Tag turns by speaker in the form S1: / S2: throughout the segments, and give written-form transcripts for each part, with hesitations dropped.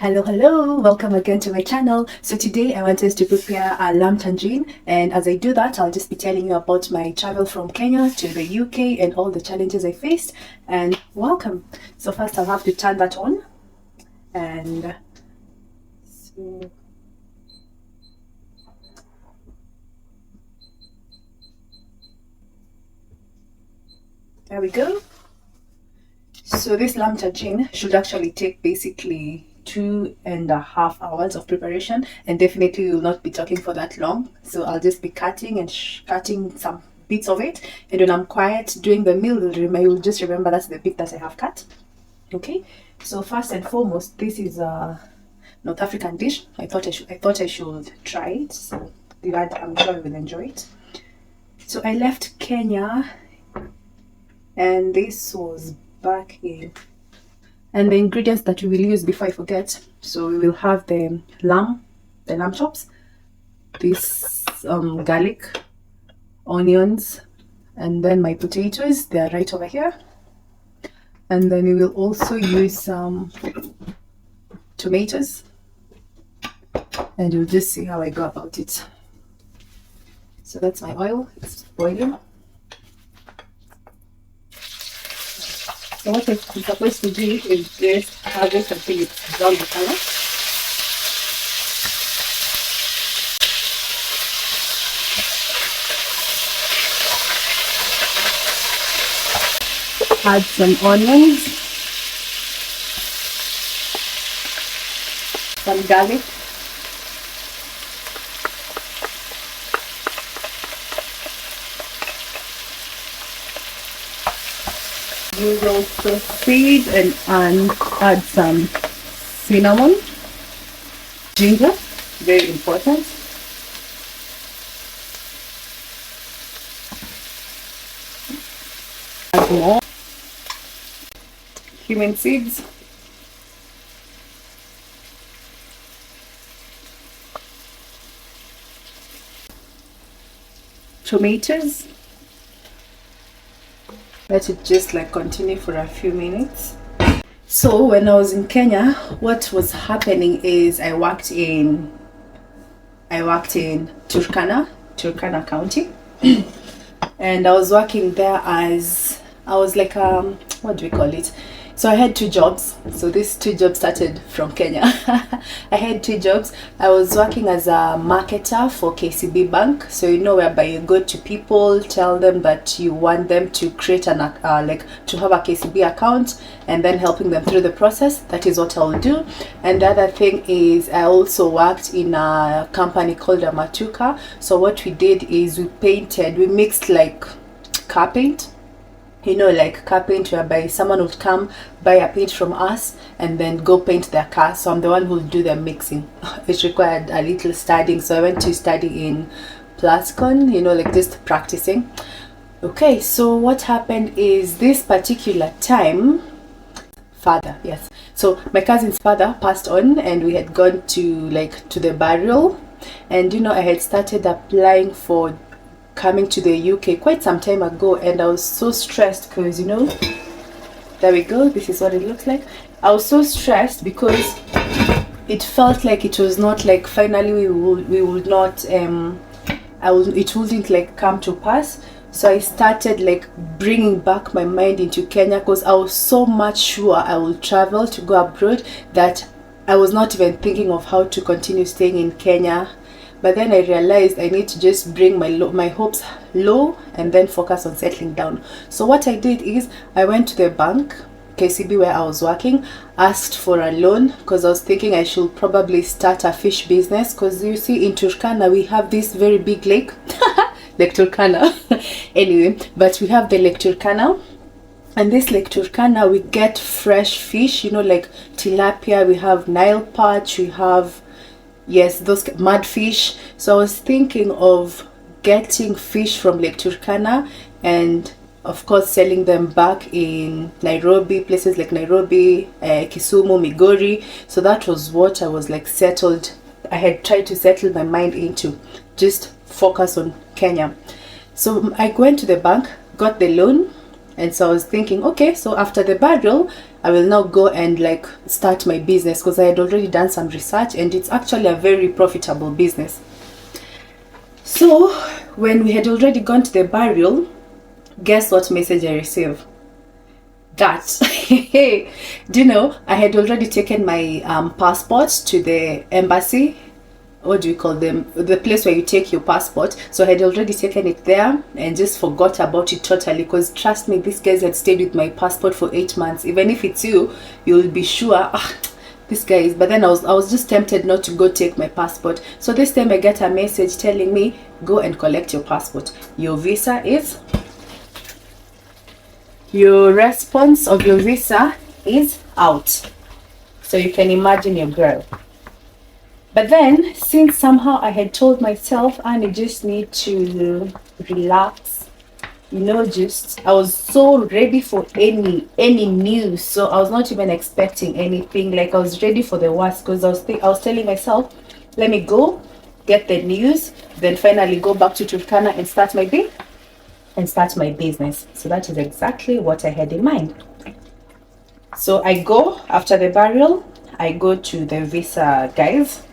S1: Hello, welcome again to my channel. So today I wanted to prepare a lamb tagine, and as I do that, I'll just be telling you about my travel from Kenya to the UK and all the challenges I faced. And welcome. So first I'll have to turn that on, and so there we go. So this lamb tagine should actually take basically 2.5 hours of preparation, and definitely will not be talking for that long. So I'll just be cutting and cutting some bits of it, and when I'm quiet during the meal, you'll just remember that's the bit that I have cut. Okay, so first and foremost, this is a North African dish. I thought I should try it, so glad I'm sure I will enjoy it. So I left Kenya, and this was back in, and the ingredients that we will use before I forget. So we will have the lamb chops, this garlic, onions, and then my potatoes, they are right over here. And then we will also use some tomatoes, and you'll just see how I go about it. So that's my oil, it's boiling. So what I'm supposed to do is just have it until it's brown in color. Add some onions, some garlic, you will proceed and add some cinnamon, ginger, very important. Add more cumin seeds, tomatoes. Let it just like continue for a few minutes. So when I was in Kenya, what was happening is I worked in Turkana County, and I was working there as I was like what do we call it? So I had two jobs. So these two jobs started from Kenya. I had two jobs. I was working as a marketer for KCB Bank. So you know, whereby you go to people, tell them that you want them to create an like to have a KCB account, and then helping them through the process. That is what I'll do. And the other thing is I also worked in a company called Matuka. So what we did is we mixed like car paint, you know, like car paint, whereby someone would come buy a paint from us and then go paint their car. So I'm the one who will do the mixing. It required a little studying, so I went to study in Plascon, you know, like just practicing. Okay, so what happened is this particular time, so my cousin's father passed on, and we had gone to the burial, and you know, I had started applying for coming to the UK quite some time ago, and I was so stressed because, you know, there we go, this is what it looks like. I was so stressed because it felt like it was not like finally we would not it wouldn't like come to pass. So I started like bringing back my mind into Kenya, because I was so much sure I will travel to go abroad that I was not even thinking of how to continue staying in Kenya. But then I realized I need to just bring my hopes low and then focus on settling down. So what I did is I went to the bank, KCB, where I was working, asked for a loan, because I was thinking I should probably start a fish business, because you see in Turkana we have this very big lake, Lake Turkana. Anyway, but we have the Lake Turkana, and this Lake Turkana we get fresh fish, you know, like tilapia, we have Nile perch, we have, yes, those mudfish. So I was thinking of getting fish from Lake Turkana and of course selling them back in Nairobi, places like Nairobi, Kisumu, Migori. So that was what I was like settled. I had tried to settle my mind into, just focus on Kenya. So I went to the bank, got the loan, And so I was thinking, okay, so after the burial, I will now go and like start my business, because I had already done some research and it's actually a very profitable business. So when we had already gone to the burial, guess what message I received? That do you know, I had already taken my passport to the embassy. What do you call them, the place where you take your passport. So I had already taken it there and just forgot about it totally, because trust me, these guys had stayed with my passport for 8 months. Even if it's you, you'll be sure, this guy is. But then I was just tempted not to go take my passport. So this time I get a message telling me, go and collect your passport, your visa is, your response of your visa is out. So you can imagine your girl. But then, since somehow I had told myself, and I just need to relax, you know, just I was so ready for any news. So I was not even expecting anything. Like I was ready for the worst, because I was telling myself, let me go get the news, then finally go back to Turkana and start my business. So that is exactly what I had in mind. So I go after the burial, I go to the visa guys.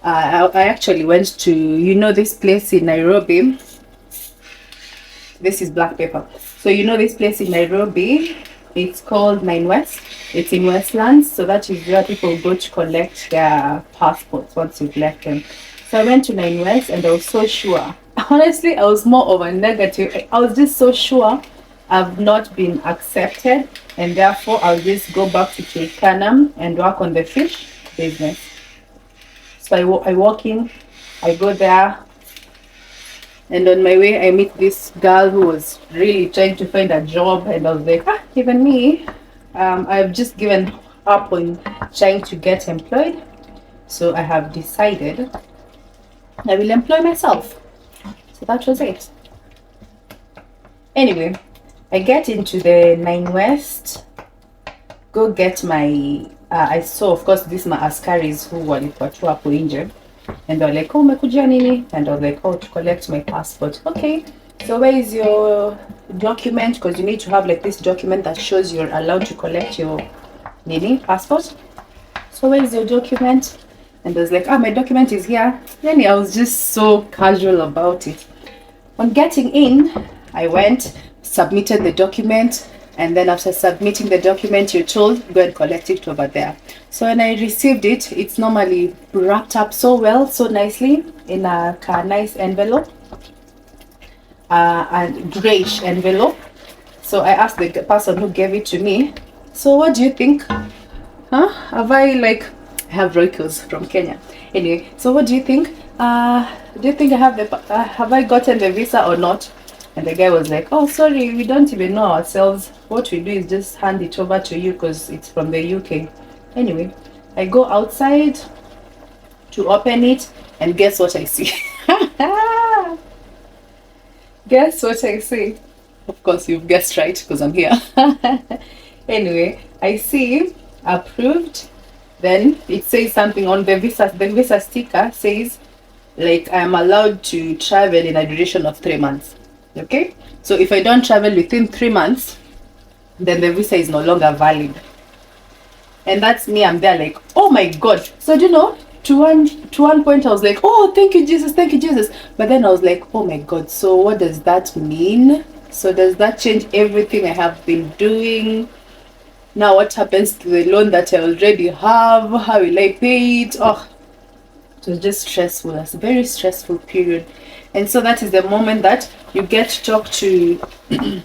S1: I actually went to, you know, this place in Nairobi. This is black pepper. So you know this place in Nairobi, it's called 9 West. It's in Westlands. So that is where people go to collect their passports once you've left them. So I went to 9 West and I was so sure. Honestly, I was more of a negative. I was just so sure I've not been accepted, and therefore I'll just go back to Turkana and work on the fish business. So I walk in, I go there, and on my way I meet this girl who was really trying to find a job, and I was like, even me, I've just given up on trying to get employed, so I have decided I will employ myself. So that was it. Anyway, I get into the 9 West, go get my I saw, of course, these my askaris who walikuwa tu hapo nje, and they were like, oh, umekuja nini? And I was like, oh, to collect my passport. Okay, so where is your document? Because you need to have like this document that shows you're allowed to collect your nini passport. So where is your document? And I was like, my document is here. Then I was just so casual about it. On getting in, I went, submitted the document, and then after submitting the document, you're told, go and collect it over there. So when I received it, it's normally wrapped up so well, so nicely in a nice envelope, a grayish envelope. So I asked the person who gave it to me, so what do you think? Have I have Royals from Kenya. Anyway, so what do you think? Do you think I have I gotten the visa or not? And the guy was like, oh, sorry, we don't even know ourselves. What we do is just hand it over to you because it's from the UK. Anyway, I go outside to open it, and guess what I see? Guess what I see? Of course, you've guessed right because I'm here. Anyway, I see approved. Then it says something on the visa. The visa sticker says, like, I'm allowed to travel in a duration of 3 months. Okay, so if I don't travel within 3 months, then the visa is no longer valid. And that's me. I'm there like, oh my god. So you know, to one point I was like, oh, thank you Jesus, thank you Jesus. But then I was like, oh my god, so what does that mean? So does that change everything I have been doing? Now what happens to the loan that I already have? How will I pay it? Oh, it was just stressful. It's a very stressful period. And so that is the moment that you get to talk to you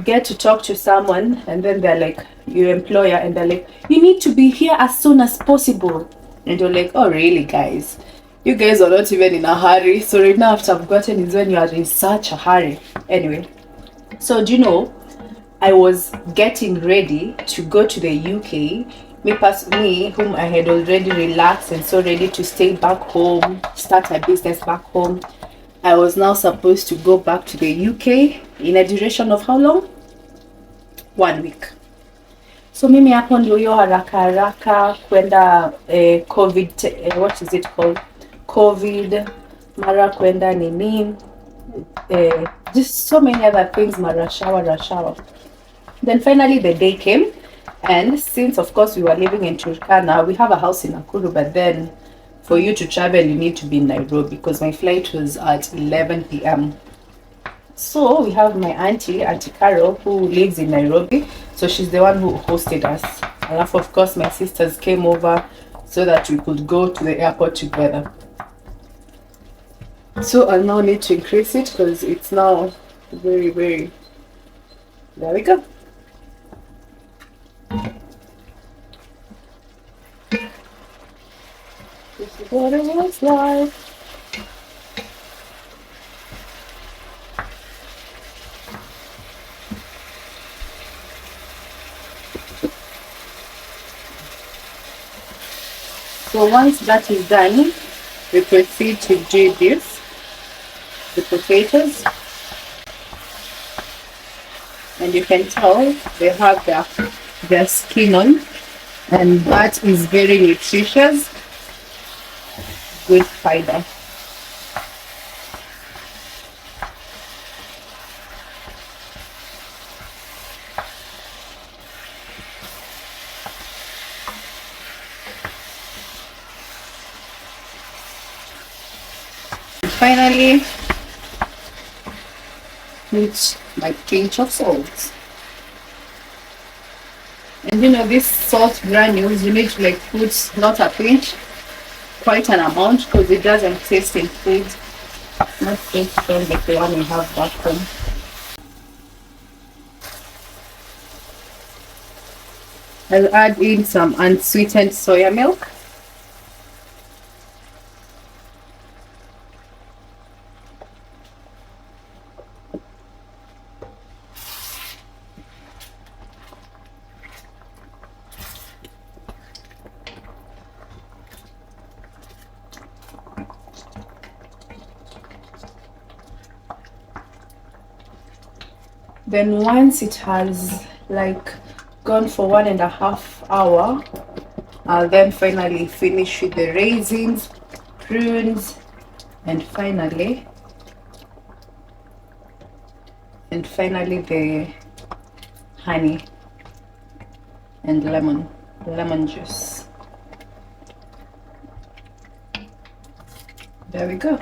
S1: get to talk to someone, and then they're like, your employer, and they're like, you need to be here as soon as possible. And you're like, oh really guys, you guys are not even in a hurry. So right now after I've gotten is when you are in such a hurry. Anyway, so do you know, I was getting ready to go to the UK. Me whom I had already relaxed and so ready to stay back home, start a business back home. I was now supposed to go back to the UK in a duration of how long? 1 week. So mimi hapo ndio hiyo haraka kwenda COVID, what is it called? COVID, mara kwenda nini, just so many other things, my rush hour. Then finally the day came, and since of course we were living in Turkana, we have a house in Nakuru, but then for you to travel you need to be in Nairobi because my flight was at 11 p.m. So we have my auntie Carol, who lives in Nairobi, so she's the one who hosted us. And of course my sisters came over so that we could go to the airport together. So I'll now need to increase it because it's now very, very, there we go. This is what it looks like. So once that is done, we proceed to do this, the potatoes. And you can tell they have their skin on, and that is very nutritious, good fiber. And finally, put my pinch of salt. And you know, these salt granules, you need to like put not a pinch, quite an amount, because it doesn't taste in food. Not so strong like the one we have back home. I'll add in some unsweetened soya milk. Then once it has like gone for 1.5 hours, I'll then finally finish with the raisins, prunes, and finally the honey and lemon juice. There we go.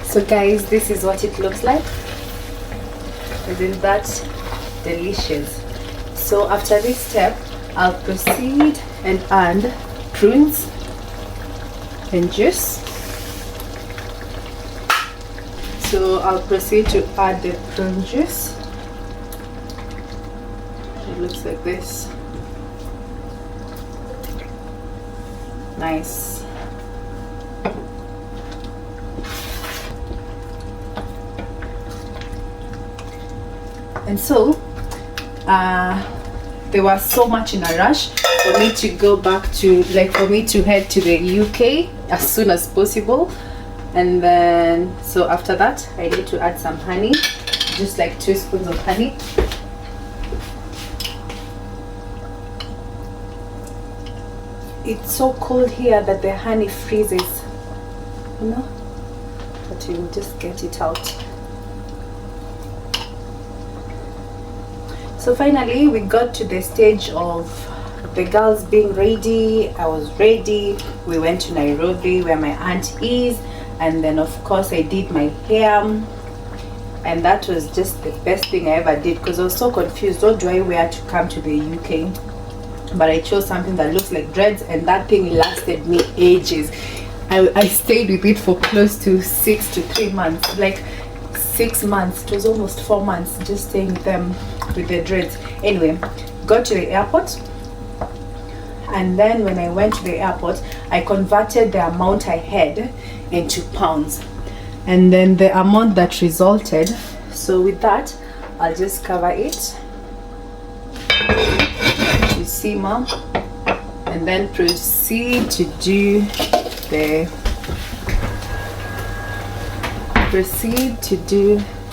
S1: So guys, this is what it looks like. Isn't that delicious? So after this step, I'll proceed and add prunes and juice. So I'll proceed to add the prune juice. It looks like this. Nice. And so there was so much in a rush for me to go back to, like, for me to head to the UK as soon as possible. And then so after that I need to add some honey, just like 2 spoons of honey. It's so cold here that the honey freezes, you know, but you will just get it out. So finally we got to the stage of the girls being ready. I was ready. We went to Nairobi where my aunt is, and then of course I did my hair, and that was just the best thing I ever did because I was so confused. What do I wear to come to the UK? But I chose something that looks like dreads, and that thing lasted me ages. I stayed with it for close to 6 to 3 months, like 6 months. It was almost 4 months just staying with them with the dreads. Anyway, got to the airport, and then when I went to the airport I converted the amount I had into pounds, and then the amount that resulted. So with that I'll just cover it to simmer, and then proceed to do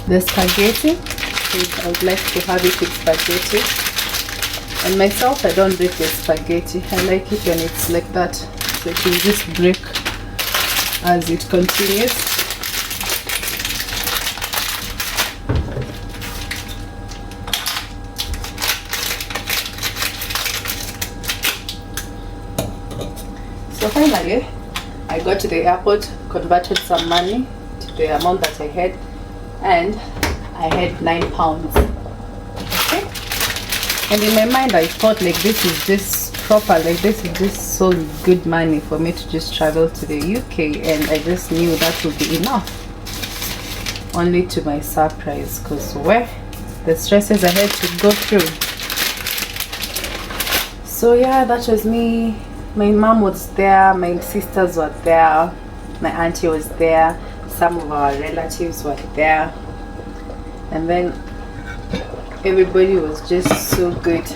S1: the spaghetti. I would like to have it with spaghetti. And myself, I don't break the spaghetti. I like it when it's like that. So it will just break as it continues. So finally, I got to the airport, converted some money to the amount that I had, and I had £9. Okay. And in my mind, I thought like this is just proper, like this is just so good money for me to just travel to the UK, and I just knew that would be enough. Only to my surprise, because where the stresses I had to go through. So yeah, that was me. My mom was there, my sisters were there, my auntie was there, some of our relatives were there, and then everybody was just so good.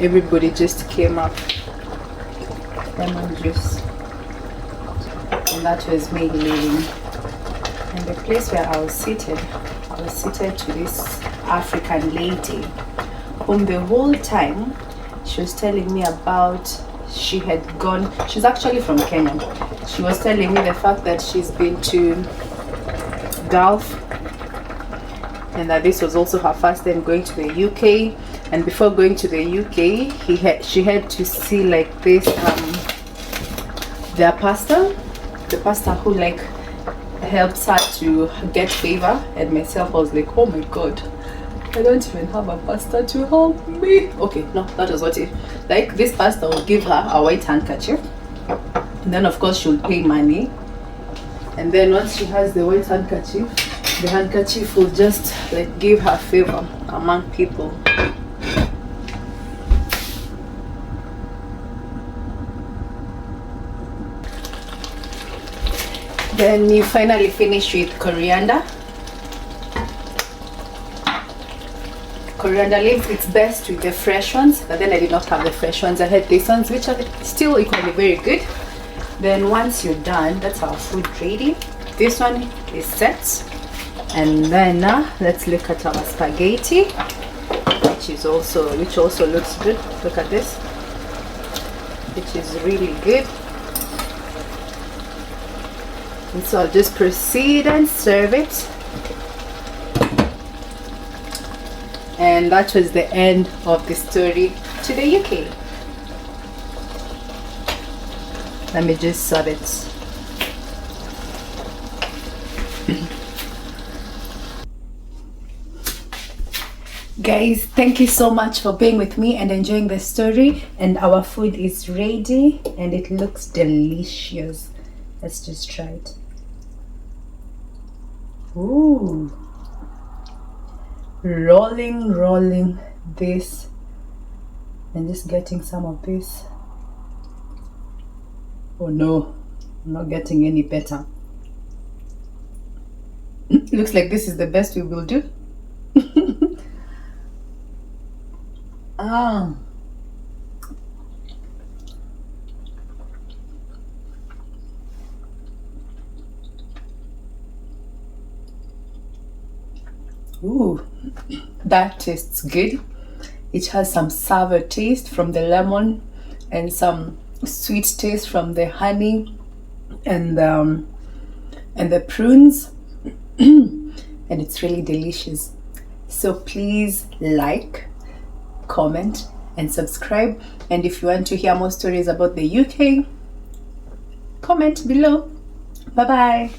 S1: Everybody just came up, lemon juice, and that was me leaving. And the place where I was seated to this African lady, whom the whole time she was telling me about. She had gone, she's actually from Kenya. She was telling me the fact that she's been to Gulf, and that this was also her first time going to the UK. And before going to the UK, she had to see like this their pastor, the pastor who like helps her to get favor. And myself, I was like, oh my god, I don't even have a pastor to help me. Okay, no, that was what it like. This pastor will give her a white handkerchief, and then of course she'll pay money, and then once she has the white handkerchief, the handkerchief will just like give her favor among people. Then you finally finish with coriander leaves. It's best with the fresh ones, but then I did not have the fresh ones. I had these ones, which are still equally very good. Then once you're done, that's our food ready. This one is set, and then let's look at our spaghetti, which also looks good. Look at this, which is really good. And so I'll just proceed and serve it. And that was the end of the story to the UK. Let me just serve it. Guys, thank you so much for being with me and enjoying the story. And our food is ready and it looks delicious. Let's just try it. Ooh. Rolling this and just getting some of this. Oh no, I'm not getting any better. Looks like this is the best we will do. Ooh, that tastes good. It has some sour taste from the lemon and some sweet taste from the honey and the prunes. And it's really delicious. So please like, comment and subscribe, and if you want to hear more stories about the UK, comment below. Bye bye.